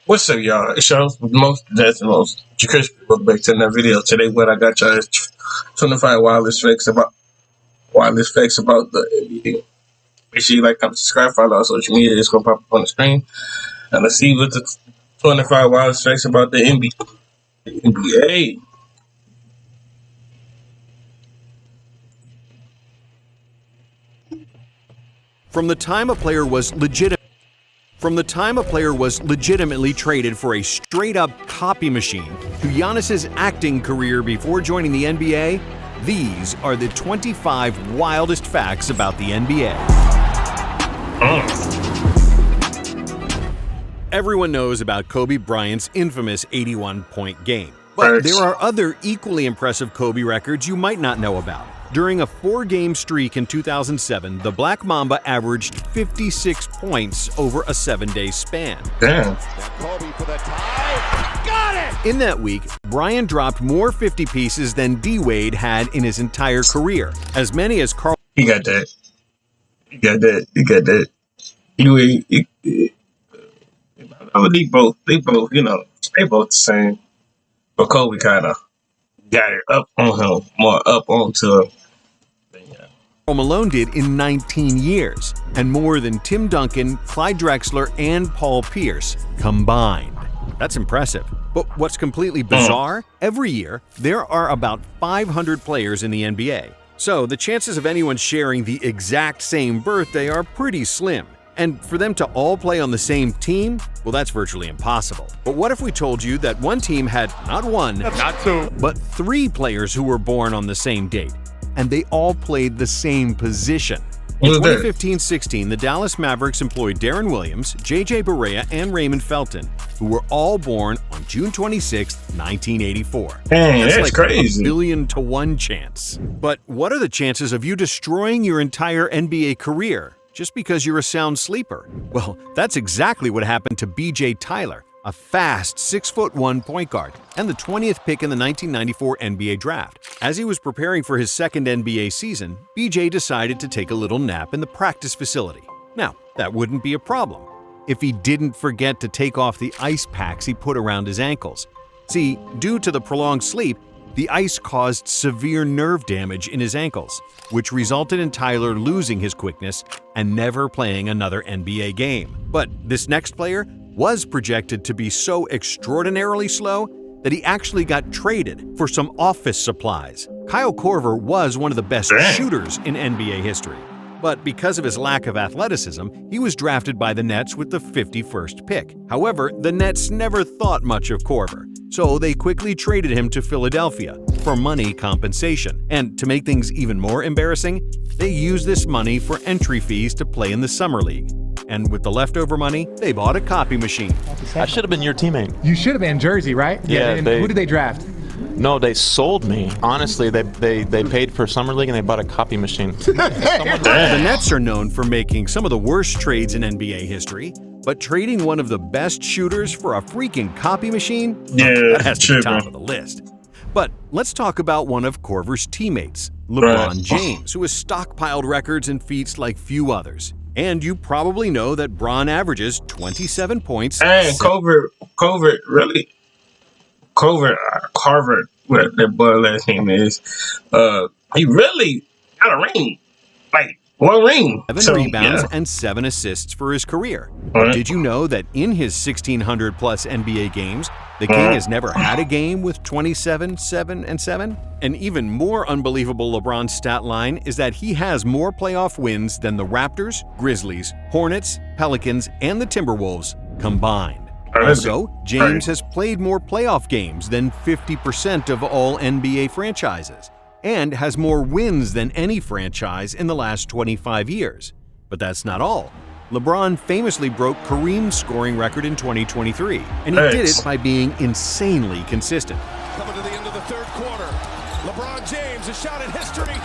What's up, y'all? It's y'all that's the most JerCrispy. Welcome back to another video. Today, what I got y'all is 25 wildest facts about the NBA. Make sure you like, comment, subscribe, follow our social media. It's gonna pop up on the screen. And let's see what the 25 wildest facts about the NBA. From the time a player was legitimately traded for a straight-up copy machine to Giannis's acting career before joining the NBA, these are the 25 wildest facts about the NBA. Everyone knows about Kobe Bryant's infamous 81-point game, but there are other equally impressive Kobe records you might not know about. During a 4-game streak in 2007, the Black Mamba averaged 56 points over a 7-day span. Damn. Kobe for the tie. Got it! In that week, Bryant dropped more 50 pieces than D-Wade had in his entire career, as many as Carl. He got that. He got that. They both, they both the same. But Kobe kind of got it up on him, more up onto him. Malone did in 19 years, and more than Tim Duncan, Clyde Drexler, and Paul Pierce combined. That's impressive. But what's completely bizarre? Every year, there are about 500 players in the NBA. So the chances of anyone sharing the exact same birthday are pretty slim. And for them to all play on the same team, well, that's virtually impossible. But what if we told you that one team had not one, not two, but 3 players who were born on the same date, and they all played the same position? In 2015-16, the Dallas Mavericks employed Deron Williams, J.J. Barea, and Raymond Felton, who were all born on June 26, 1984. Dang, that's like crazy. A 1,000,000-to-1 chance. But what are the chances of you destroying your entire NBA career just because you're a sound sleeper? Well, that's exactly what happened to B.J. Tyler, a fast 6'1" point guard, and the 20th pick in the 1994 NBA draft. As he was preparing for his second NBA season, B.J. decided to take a little nap in the practice facility. Now, that wouldn't be a problem if he didn't forget to take off the ice packs he put around his ankles. See, due to the prolonged sleep, the ice caused severe nerve damage in his ankles, which resulted in Tyler losing his quickness and never playing another NBA game. But this next player was projected to be so extraordinarily slow that he actually got traded for some office supplies. Kyle Korver was one of the best shooters in NBA history, but because of his lack of athleticism, he was drafted by the Nets with the 51st pick. However, the Nets never thought much of Korver, so they quickly traded him to Philadelphia for money compensation. And to make things even more embarrassing, they used this money for entry fees to play in the Summer League. And with the leftover money, they bought a copy machine. I should have been your teammate. You should have been Jersey, right? Yeah. Who did they draft? No, they sold me. Honestly, they paid for Summer League and they bought a copy machine. The Nets are known for making some of the worst trades in NBA history, but trading one of the best shooters for a freaking copy machine? That has to be top of the list. But let's talk about one of Korver's teammates, LeBron James, who has stockpiled records and feats like few others. And you probably know that Bron averages 27 points. And Carver, what that boy last name is, he really got a ring. Like, one ring. 7 rebounds and 7 assists for his career. But did you know that in his 1,600-plus NBA games, the King has never had a game with 27, 7, and 7? An even more unbelievable LeBron stat line is that he has more playoff wins than the Raptors, Grizzlies, Hornets, Pelicans, and the Timberwolves combined. Also, James has played more playoff games than 50% of all NBA franchises, and has more wins than any franchise in the last 25 years. But that's not all. LeBron famously broke Kareem's scoring record in 2023, and he did it by being insanely consistent. Coming to the end of the third quarter. LeBron James, a shot at history.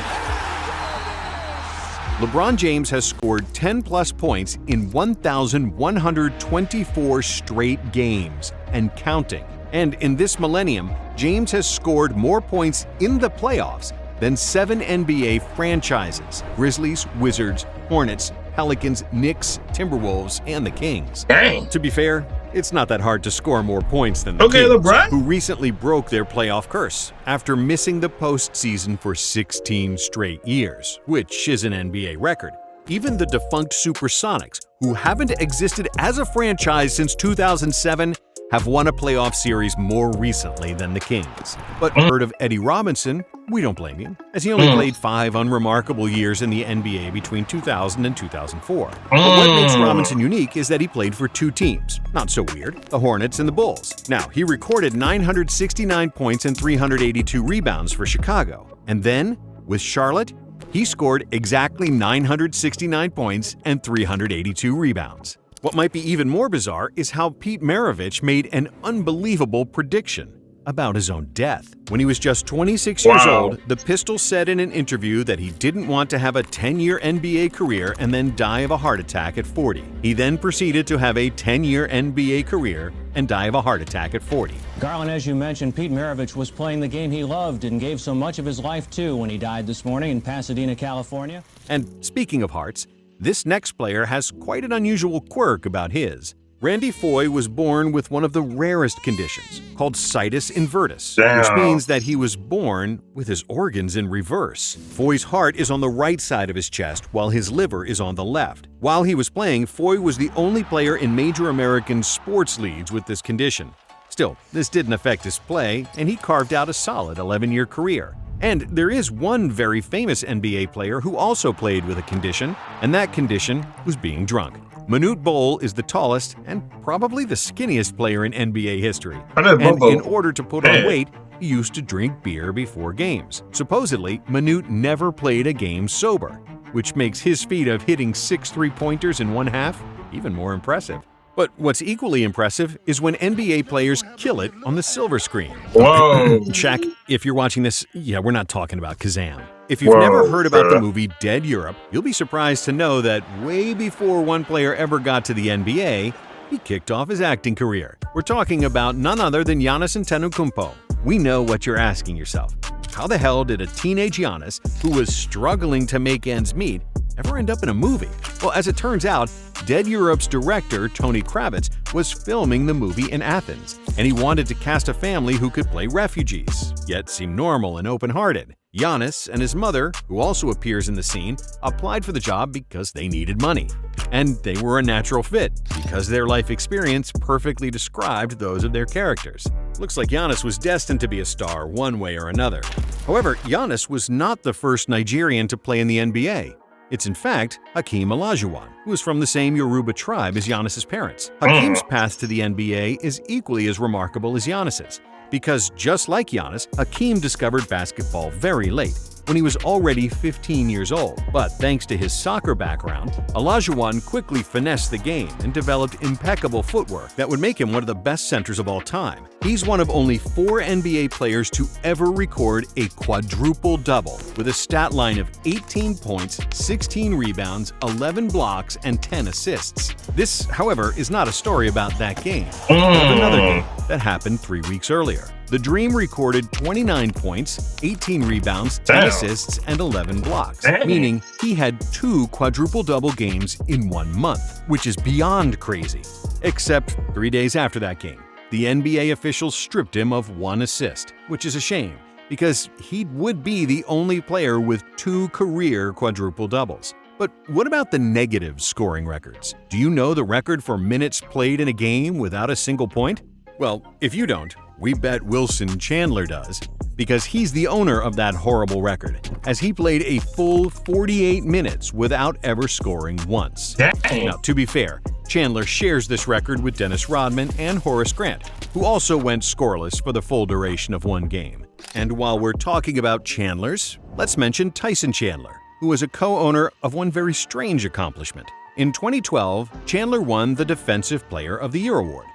LeBron James has scored 10-plus points in 1,124 straight games and counting. And in this millennium, James has scored more points in the playoffs than 7 NBA franchises: Grizzlies, Wizards, Hornets, Pelicans, Knicks, Timberwolves, and the Kings. Dang. To be fair, It's not that hard to score more points than the Okay, Kings, LeBron. who recently broke their playoff curse after missing the postseason for 16 straight years, which is an NBA record. Even the defunct Supersonics, who haven't existed as a franchise since 2007, have won a playoff series more recently than the Kings. But heard of Eddie Robinson? We don't blame you, as he only played 5 unremarkable years in the NBA between 2000 and 2004. But what makes Robinson unique is that he played for 2 teams. Not so weird, the Hornets and the Bulls. Now, he recorded 969 points and 382 rebounds for Chicago. And then, with Charlotte, he scored exactly 969 points and 382 rebounds. What might be even more bizarre is how Pete Maravich made an unbelievable prediction about his own death. When he was just 26 years old, the Pistol said in an interview that he didn't want to have a 10-year NBA career and then die of a heart attack at 40. He then proceeded to have a 10-year NBA career and die of a heart attack at 40. Garland, as you mentioned, Pete Maravich was playing the game he loved and gave so much of his life to when he died this morning in Pasadena, California. And speaking of hearts, this next player has quite an unusual quirk about his. Randy Foye was born with one of the rarest conditions, called situs invertus, which means that he was born with his organs in reverse. Foye's heart is on the right side of his chest, while his liver is on the left. While he was playing, Foye was the only player in major American sports leagues with this condition. Still, this didn't affect his play, and he carved out a solid 11-year career. And there is one very famous NBA player who also played with a condition, and that condition was being drunk. Manute Bol is the tallest and probably the skinniest player in NBA history. And in order to put on weight, he used to drink beer before games. Supposedly, Manute never played a game sober, which makes his feat of hitting 6 3-pointers in one half even more impressive. But what's equally impressive is when NBA players kill it on the silver screen. Whoa. Shaq, if you're watching this, we're not talking about Kazam. If you've never heard about the movie Dead Europe, you'll be surprised to know that way before one player ever got to the NBA, he kicked off his acting career. We're talking about none other than Giannis Antetokounmpo. We know what you're asking yourself. How the hell did a teenage Giannis, who was struggling to make ends meet, ever end up in a movie? Well, as it turns out, Dead Europe's director, Tony Kravitz, was filming the movie in Athens, and he wanted to cast a family who could play refugees, yet seem normal and open-hearted. Giannis and his mother, who also appears in the scene, applied for the job because they needed money. And they were a natural fit, because their life experience perfectly described those of their characters. Looks like Giannis was destined to be a star one way or another. However, Giannis was not the first Nigerian to play in the NBA. It's in fact Hakeem Olajuwon, who is from the same Yoruba tribe as Giannis's parents. Hakeem's path to the NBA is equally as remarkable as Giannis's, because just like Giannis, Hakeem discovered basketball very late, when he was already 15 years old. But thanks to his soccer background, Olajuwon quickly finessed the game and developed impeccable footwork that would make him one of the best centers of all time. He's one of only 4 NBA players to ever record a quadruple-double, with a stat line of 18 points, 16 rebounds, 11 blocks, and 10 assists. This, however, is not a story about that game, but another game that happened 3 weeks earlier. The Dream recorded 29 points, 18 rebounds, 10 assists, and 11 blocks, meaning he had 2 quadruple-double games in 1 month, which is beyond crazy. Except 3 days after that game, the NBA officials stripped him of 1 assist, which is a shame, because he would be the only player with 2 career quadruple-doubles. But what about the negative scoring records? Do you know the record for minutes played in a game without a single point? Well, if you don't, we bet Wilson Chandler does, because he's the owner of that horrible record, as he played a full 48 minutes without ever scoring once. Now, to be fair, Chandler shares this record with Dennis Rodman and Horace Grant, who also went scoreless for the full duration of 1 game. And while we're talking about Chandlers, let's mention Tyson Chandler, who is a co-owner of one very strange accomplishment. In 2012, Chandler won the Defensive Player of the Year award,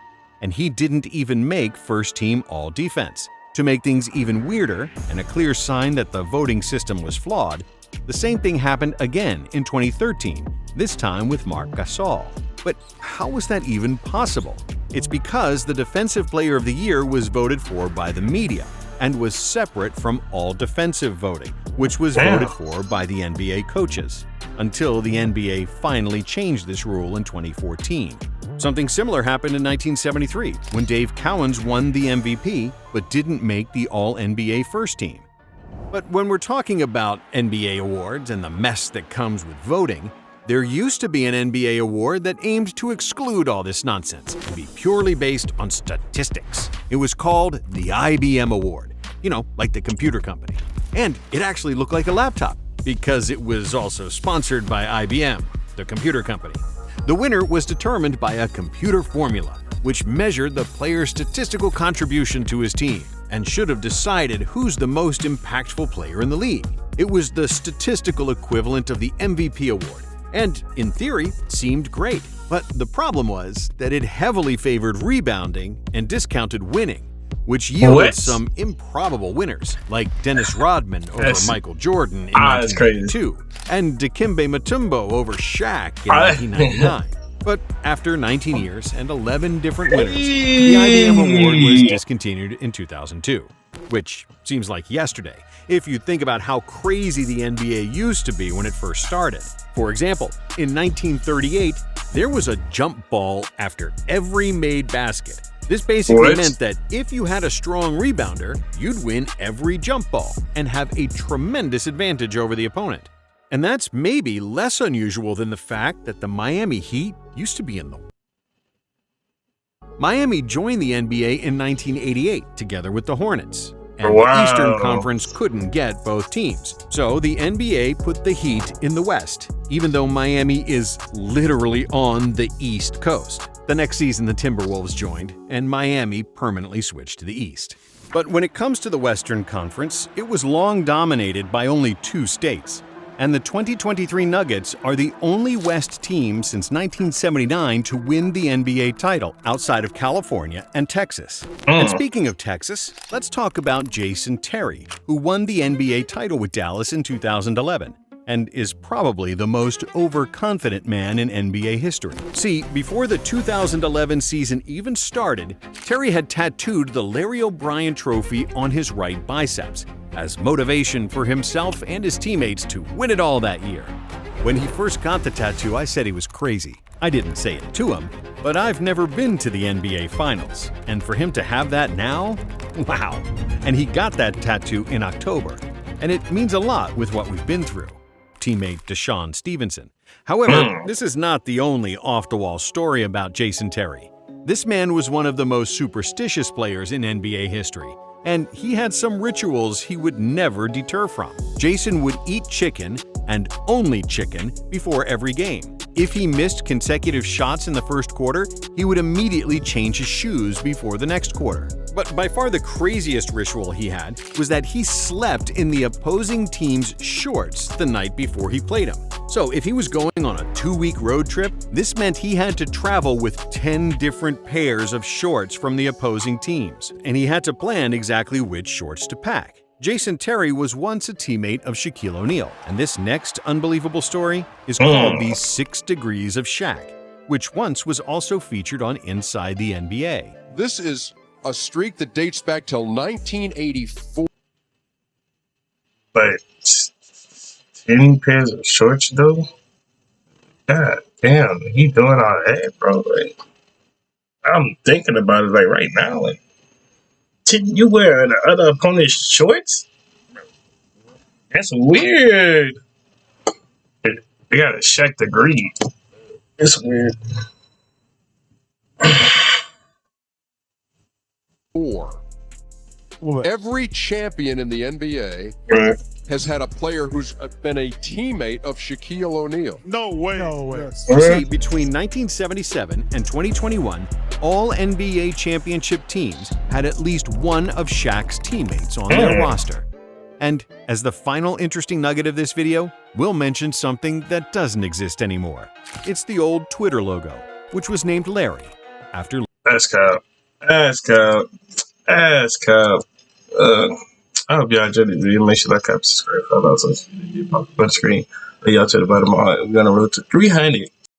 and he didn't even make first-team All-Defense. To make things even weirder, and a clear sign that the voting system was flawed, the same thing happened again in 2013, this time with Marc Gasol. But how was that even possible? It's because the Defensive Player of the Year was voted for by the media, and was separate from all defensive voting, which was voted for by the NBA coaches, until the NBA finally changed this rule in 2014. Something similar happened in 1973 when Dave Cowens won the MVP but didn't make the All-NBA first team. But when we're talking about NBA awards and the mess that comes with voting, there used to be an NBA award that aimed to exclude all this nonsense and be purely based on statistics. It was called the IBM Award, like the computer company. And it actually looked like a laptop because it was also sponsored by IBM, the computer company. The winner was determined by a computer formula, which measured the player's statistical contribution to his team and should have decided who's the most impactful player in the league. It was the statistical equivalent of the MVP award, and in theory, seemed great. But the problem was that it heavily favored rebounding and discounted winning, which yielded some improbable winners, like Dennis Rodman over Michael Jordan in 1992, and Dikembe Mutombo over Shaq in 1999. But after 19 years and 11 different winners, the IBM award was discontinued in 2002, which seems like yesterday if you think about how crazy the NBA used to be when it first started. For example, in 1938, there was a jump ball after every made basket. This basically meant that if you had a strong rebounder, you'd win every jump ball and have a tremendous advantage over the opponent. And that's maybe less unusual than the fact that the Miami Heat used to be in the Miami joined the NBA in 1988 together with the Hornets, and the Eastern Conference couldn't get both teams. So the NBA put the Heat in the West, even though Miami is literally on the East Coast. The next season, the Timberwolves joined, and Miami permanently switched to the East. But when it comes to the Western Conference, it was long dominated by only 2 states. And the 2023 Nuggets are the only West team since 1979 to win the NBA title outside of California and Texas. And speaking of Texas, let's talk about Jason Terry, who won the NBA title with Dallas in 2011. And is probably the most overconfident man in NBA history. See, before the 2011 season even started, Terry had tattooed the Larry O'Brien Trophy on his right biceps as motivation for himself and his teammates to win it all that year. When he first got the tattoo, I said he was crazy. I didn't say it to him, but I've never been to the NBA Finals, and for him to have that now? Wow! And he got that tattoo in October, and it means a lot with what we've been through. Teammate Deshaun Stevenson. However, this is not the only off-the-wall story about Jason Terry. This man was one of the most superstitious players in NBA history, and he had some rituals he would never deter from. Jason would eat chicken, and only chicken, before every game. If he missed consecutive shots in the first quarter, he would immediately change his shoes before the next quarter. But by far the craziest ritual he had was that he slept in the opposing team's shorts the night before he played them. So if he was going on a 2-week road trip, this meant he had to travel with 10 different pairs of shorts from the opposing teams, and he had to plan exactly which shorts to pack. Jason Terry was once a teammate of Shaquille O'Neal, and this next unbelievable story is called the 6 Degrees of Shaq, which once was also featured on Inside the NBA. This is a streak that dates back till 1984. But 10 pairs of shorts, though? God damn, he doing all that, bro. Like, I'm thinking about it like right now. Like, you wear the other opponent's shorts? That's weird. They got a Shaq degree. It's weird. Every champion in the NBA has had a player who's been a teammate of Shaquille O'Neal. No way. See, between 1977 and 2021, all NBA championship teams had at least one of Shaq's teammates on their roster. And as the final interesting nugget of this video, we'll mention something that doesn't exist anymore. It's the old Twitter logo, which was named Larry after. That's cap. That's cap. That's cap. I hope y'all enjoyed the video. Make sure to like, subscribe, follow us on the screen. Y'all to the bottom. We're gonna road to 300.